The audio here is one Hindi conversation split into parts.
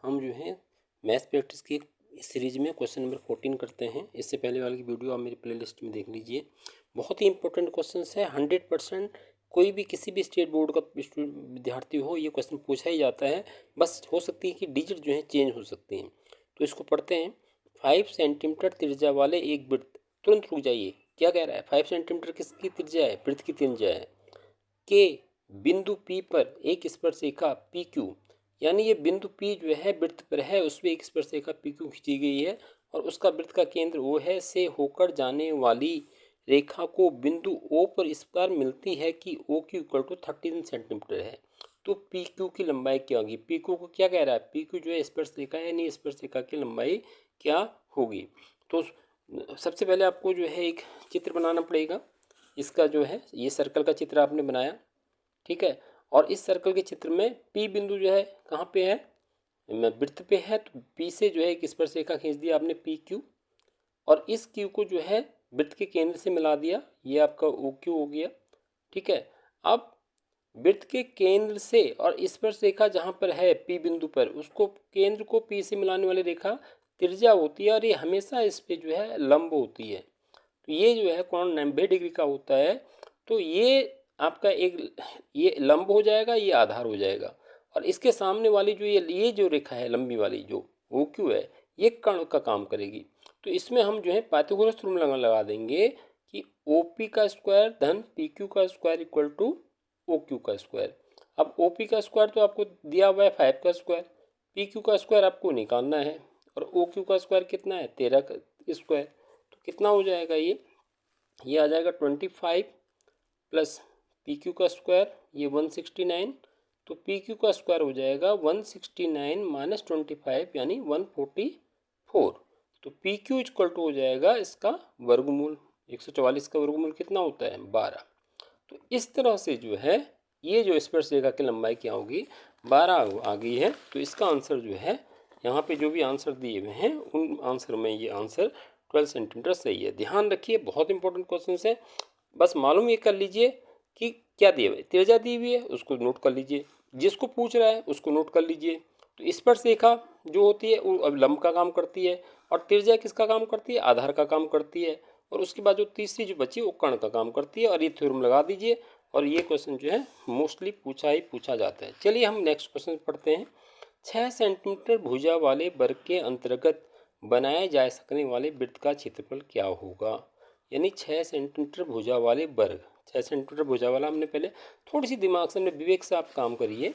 हम जो है मैथ प्रैक्टिस की सीरीज में क्वेश्चन नंबर 14 करते हैं। इससे पहले वाली वीडियो आप मेरी प्लेलिस्ट में देख लीजिए। बहुत ही इंपॉर्टेंट क्वेश्चन है। 100% कोई भी किसी भी स्टेट बोर्ड का विद्यार्थी हो ये क्वेश्चन पूछा ही जाता है। बस हो सकती है कि डिजिट जो है चेंज हो सकती हैं। तो इसको पढ़ते हैं। 5 सेंटीमीटर त्रिज्या वाले एक वृत्त, तुरंत रुक जाइए, क्या कह रहा है? 5 सेंटीमीटर किसकी त्रिज्या है? वृत्त की त्रिज्या है। के बिंदु पी पर एक स्पर्शरेखा पी क्यू, यानी ये बिंदु पी जो है वृत्त पर है, उसमें एक स्पर्शरेखा पी क्यू खींची गई है और उसका वृत्त का केंद्र ओ है से होकर जाने वाली रेखा को बिंदु ओ पर इस प्रकार मिलती है कि O Q equal to 13 centimetre है। तो पी क्यू की लंबाई क्या होगी? पी क्यू को क्या कह रहा है? पी क्यू जो है स्पर्शरेखा है, यानी स्पर्शरेखा की लंबाई क्या होगी? तो सबसे पहले आपको जो है एक चित्र बनाना पड़ेगा। इसका जो है ये सर्कल का चित्र आपने बनाया, ठीक है। और इस सर्कल के चित्र में पी बिंदु जो है कहाँ पे है? वृत्त पे है। तो पी से जो है एक स्पर्शरेखा खींच दिया आपने पी क्यू, और इस क्यू को जो है वृत्त के केंद्र से मिला दिया, ये आपका ओ क्यू हो गया, ठीक है। अब वृत्त के केंद्र से और स्पर्शरेखा जहाँ पर है पी बिंदु पर, उसको केंद्र को पी से मिलाने वाली रेखा त्रिज्या होती है, और ये हमेशा इस पे जो है लंब होती है। तो ये जो है कोण 90 डिग्री का होता है। तो ये आपका एक ये लंब हो जाएगा, ये आधार हो जाएगा, और इसके सामने वाली जो ये जो रेखा है लंबी वाली जो ओ क्यू है, ये कर्ण का काम करेगी। तो इसमें हम जो है पाइथागोरस थ्योरम लगा देंगे कि ओ पी का स्क्वायर धन पी क्यू का square equal to O Q का स्क्वायर। अब ओ पी का स्क्वायर तो आपको दिया हुआ है 5 का स्क्वायर, पी क्यू का स्क्वायर आपको निकालना है, और ओ क्यू का स्क्वायर कितना है? 13 का स्क्वायर। तो कितना हो जाएगा? ये आ जाएगा 25 प्लस पी क्यू का स्क्वायर, ये 169। तो पी क्यू का स्क्वायर हो जाएगा 169 माइनस 25 यानी 144। तो पी क्यू इक्वल टू हो जाएगा इसका वर्गमूल। 144 का वर्गमूल कितना होता है? 12। तो इस तरह से जो है ये जो स्पर्शरेखा की लंबाई क्या होगी? 12 आ गई है। तो इसका आंसर जो है यहाँ पे जो भी आंसर दिए हुए हैं उन आंसर में ये आंसर 12 सेंटीमीटर सही है। ध्यान रखिए, बहुत इंपॉर्टेंट क्वेश्चन है। बस मालूम ये कर लीजिए कि क्या दिए हुए, त्रिज्या दी हुई है उसको नोट कर लीजिए, जिसको पूछ रहा है उसको नोट कर लीजिए। तो स्पर्शरेखा जो होती है वो अब लंब का काम करती है, और त्रिज्या किसका काम करती है? आधार का काम करती है। और उसके बाद जो तीसरी जो बची वो कर्ण का काम करती है, और ये थ्योरम लगा दीजिए। और ये क्वेश्चन जो है मोस्टली पूछा जाता है। चलिए हम नेक्स्ट क्वेश्चन पढ़ते हैं। 6 सेंटीमीटर भुजा वाले वर्ग के अंतर्गत बनाए जा सकने वाले वृत्त का क्षेत्रफल क्या होगा? यानी 6 सेंटीमीटर भुजा वाले वर्ग, 6 सेंटीमीटर भुजा वाला, हमने पहले थोड़ी सी दिमाग से, हमने विवेक से आप काम करिए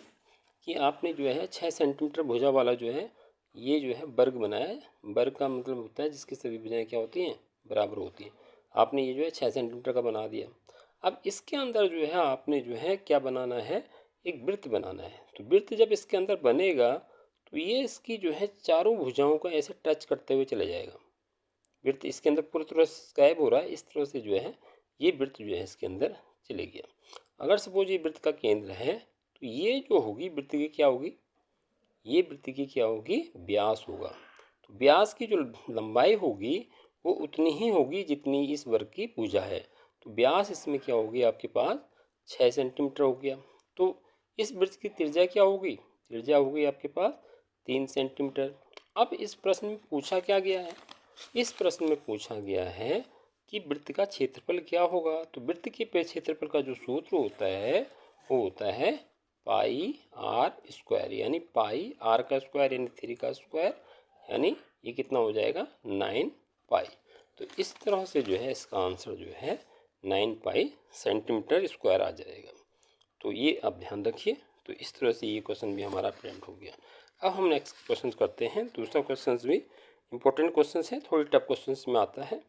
कि आपने जो है 6 सेंटीमीटर भुजा वाला जो है ये जो है वर्ग बनाया है। वर्ग का मतलब होता है जिसकी सभी भुजाएं क्या होती हैं? बराबर होती हैं। आपने ये जो है 6 सेंटीमीटर का बना दिया। अब इसके अंदर जो है आपने जो है क्या बनाना है? एक वृत्त बनाना है। तो वृत्त जब इसके अंदर बनेगा तो ये इसकी जो है चारों भुजाओं को ऐसे टच करते हुए चले जाएगा। वृत्त इसके अंदर पूरी तरह से गायब हो रहा है, इस तरह से जो है ये वृत्त जो है इसके अंदर चले गया। अगर सपोज ये वृत्त का केंद्र है तो ये जो होगी वृत्त की क्या होगी? ये वृत्त की क्या होगी? व्यास होगा। तो व्यास की जो लंबाई होगी वो उतनी ही होगी जितनी इस वर्ग की भुजा है। तो व्यास इसमें क्या होगी आपके पास? 6 सेंटीमीटर हो गया। तो इस वृत्त की त्रिज्या क्या होगी? त्रिज्या होगी आपके पास 3 सेंटीमीटर। अब इस प्रश्न में पूछा क्या गया है? इस प्रश्न में पूछा गया है कि वृत्त का क्षेत्रफल क्या होगा। तो वृत्त के क्षेत्रफल का जो सूत्र होता है वो होता है पाई आर स्क्वायर, यानी पाई आर का स्क्वायर यानी 3 का स्क्वायर, यानी ये कितना हो जाएगा? 9 पाई। तो इस तरह से जो है इसका आंसर जो है 9 पाई सेंटीमीटर स्क्वायर आ जाएगा। तो ये आप ध्यान रखिए। तो इस तरह से ये क्वेश्चन भी हमारा अटेम्प्ट हो गया। अब हम नेक्स्ट क्वेश्चन करते हैं। दूसरा क्वेश्चन भी इंपॉर्टेंट क्वेश्चन है, थोड़ी टफ क्वेश्चन में आता है।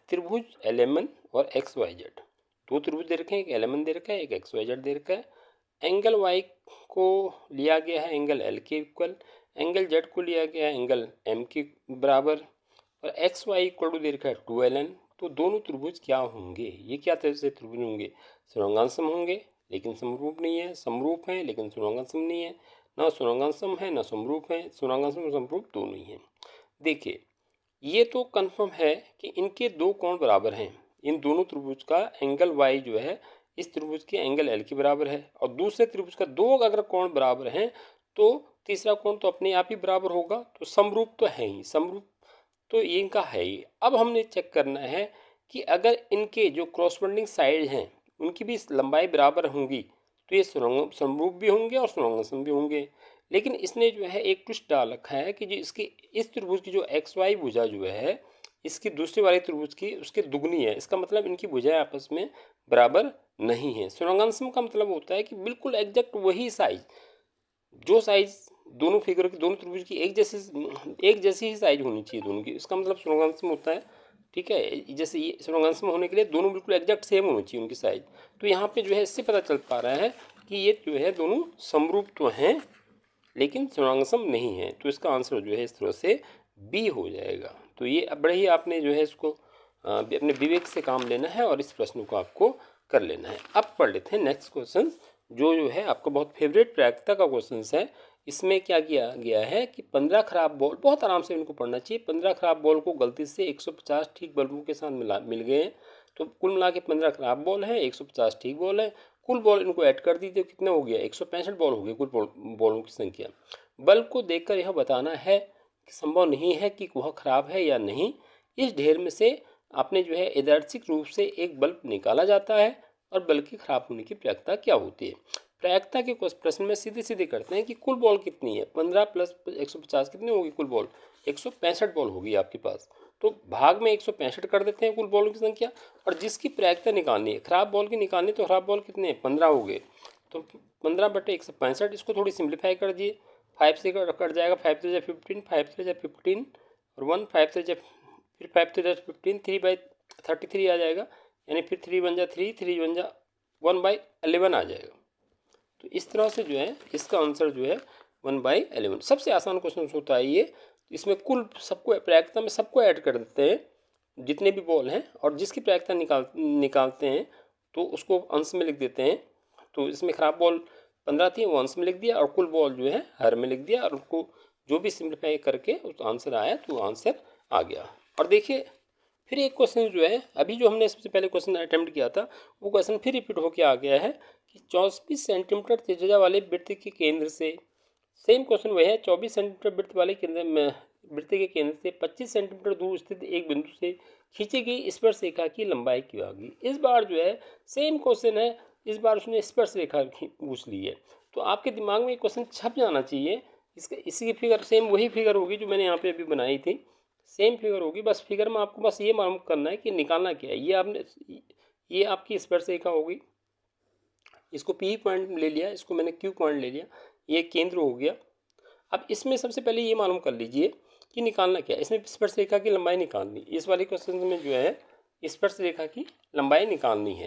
त्रिभुज एल और एक्स वाई जेड, दो त्रिभुज दे रखे हैं, एक एल दे रखा है, एक एक्स वाई जेड दे रखा है। एंगल वाई को लिया गया है एंगल एल के इक्वल, एंगल जेड को लिया गया है एंगल एम के बराबर, और एक्स वाई इक्वल टू दे रखा है 2ln। तो दोनों त्रिभुज क्या होंगे? ये क्या तरह से त्रिभुज होंगे? समरूपांसम होंगे लेकिन समरूप नहीं है, समरूप हैं लेकिन समरूपांसम नहीं है, ना समरूपांसम है ना समरूप है, समरूपांसम और समरूप दोनों ही हैं। देखिए ये तो कंफर्म है कि इनके दो कोण बराबर हैं। इन दोनों त्रिभुज का एंगल वाई जो है इस त्रिभुज के एंगल एल के बराबर है, और दूसरे त्रिभुज का दो अगर कोण बराबर हैं तो तीसरा कोण तो अपने आप ही बराबर होगा, तो समरूप तो है ही, समरूप तो ये इनका है ही। अब हमने चेक करना है कि अगर इनके जो क्रॉसबॉन्डिंग साइड हैं उनकी भी लंबाई बराबर होंगी तो ये समरूप भी होंगे और सुरंगासन भी होंगे। लेकिन इसने जो है एक ट्विस्ट डाल रखा है कि जो इसकी इस त्रिभुज की जो एक्स वाई भुजा जो है इसकी दूसरी वाली त्रिभुज की उसके दुगनी है। इसका मतलब इनकी भुजाएं आपस में बराबर नहीं है। सुरंगासन का मतलब होता है कि बिल्कुल एग्जैक्ट वही साइज, जो साइज दोनों फिगर की, दोनों त्रिभुज की एक जैसी ही साइज होनी चाहिए दोनों की, इसका मतलब सुरंगांश होता है। ठीक है, जैसे ये सुरंगांश होने के लिए दोनों बिल्कुल एग्जैक्ट सेम होनी चाहिए उनकी साइज। तो यहाँ पे जो है इससे पता चल पा रहा है कि ये जो है दोनों समरूप तो हैं लेकिन सुरंगांशम नहीं है। तो इसका आंसर जो है इस तरह से बी हो जाएगा। तो ये बड़े ही आपने जो है इसको अपने विवेक से काम लेना है और इस प्रश्न को आपको कर लेना है। अब पढ़ लेते हैं नेक्स्ट क्वेश्चन, जो है आपका बहुत फेवरेट प्रायिकता का क्वेश्चन है। इसमें क्या किया गया है कि 15 खराब बॉल, बहुत आराम से इनको पढ़ना चाहिए, 15 खराब बॉल को गलती से 150 ठीक बल्बों के साथ मिल गए हैं। तो कुल मिला के 15 खराब बॉल है, 150 ठीक बॉल है। कुल बॉल इनको ऐड कर दीजिए, कितना हो गया, 165 बॉल हो गए कुल बॉलों की संख्या। बल्ब को देखकर यह बताना है कि संभव नहीं है कि वह खराब है या नहीं। इस ढेर में से आपने जो है यादृच्छिक रूप से एक बल्ब निकाला जाता है और बल्ब की खराब होने की प्रायिकता क्या होती है। प्रायिकता के प्रश्न में सीधे सीधे करते हैं कि कुल बॉल कितनी है, 15 प्लस 150 कितनी होगी कुल बॉल, 165 बॉल होगी आपके पास। तो भाग में 165 कर देते हैं कुल बॉलों की संख्या, और जिसकी प्रायिकता निकालनी है, खराब बॉल की निकालनी, तो खराब बॉल कितने हैं, 15 हो गए। तो 15/165, इसको थोड़ी सिंप्लीफाई कर दिए, 5 से कट जाएगा, 5 से 15, 5 से 15 और 1, 5 से फिर 5 से 15, 3/33 आ जाएगा, यानी फिर 3 बन जा 3, 3 बन जा 1/11 आ जाएगा। तो इस तरह से जो है इसका आंसर जो है 1/11। सबसे आसान क्वेश्चन होता है ये। इसमें कुल सबको प्रायिकता में सबको ऐड कर देते हैं जितने भी बॉल हैं, और जिसकी प्रायिकता निकालते हैं तो उसको अंश में लिख देते हैं। तो इसमें खराब बॉल 15 थी, वो अंश में लिख दिया, और कुल बॉल जो है हर में लिख दिया, और उनको जो भी सिंप्लीफाई करके उस आंसर आया तो आंसर आ गया। और देखिए फिर एक क्वेश्चन जो है अभी जो हमने सबसे पहले क्वेश्चन अटेम्प्ट किया था वो क्वेश्चन फिर रिपीट होकर आ गया है कि 24 सेंटीमीटर त्रिज्या वाले वृत्त के केंद्र से, सेम क्वेश्चन वह है, 24 सेंटीमीटर वृत्त वाले वृत्त के केंद्र से 25 सेंटीमीटर दूर स्थित एक बिंदु से खींची गई स्पर्श रेखा की लंबाई क्या होगी। इस बार जो है सेम क्वेश्चन है, इस बार उसने स्पर्श रेखा पूछ ली है। तो आपके दिमाग में एक क्वेश्चन छप जाना चाहिए। इसका इसी की फिगर सेम वही फिगर होगी जो मैंने यहाँ पे अभी बनाई थी, सेम फिगर होगी। बस फिगर में आपको बस ये मालूम करना है कि निकालना क्या है। ये आपकी स्पर्श रेखा होगी, इसको पी पॉइंट ले लिया, इसको मैंने क्यू पॉइंट ले लिया, ये केंद्र हो गया। अब इसमें सबसे पहले ये मालूम कर लीजिए कि निकालना क्या है। इसमें स्पर्श रेखा की लंबाई निकालनी, इस वाले क्वेश्चन में जो है स्पर्श रेखा की लंबाई निकालनी है।